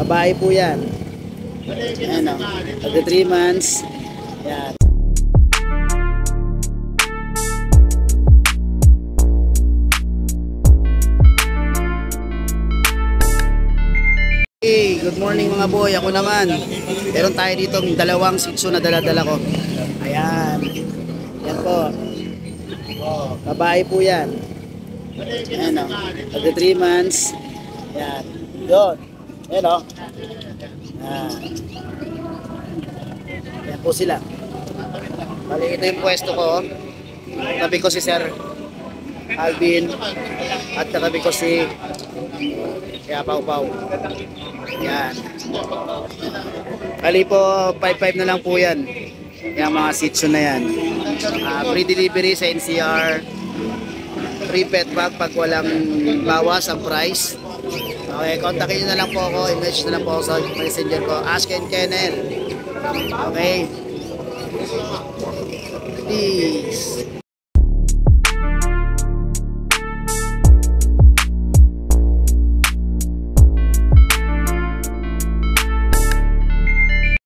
Babae po yan. Ayan o. Pagka 3 months. Yan. Hey, good morning mga boy. Ako naman. Meron tayo dito dalawang Shih Tzu na dala-dala ko. Ayan. Yan po. Babae po yan. Ayan o. Pagka 3 months. Yan. Yun. Ayan o. Yan po sila. Bali, ito yung pwesto ko. Tabi ko si Sir Alvin. At katabi ko si Kaya Pau. Yan. Bali po, 5-5 na lang po yan. Yung mga Shih Tzu na yan. Free delivery sa NCR. Free pet bag pag walang bawas ang price. Okay, kontakin nyo na lang po ako. I-message na lang po ako sa messenger ko. Ask and Kennel. Okay. Peace.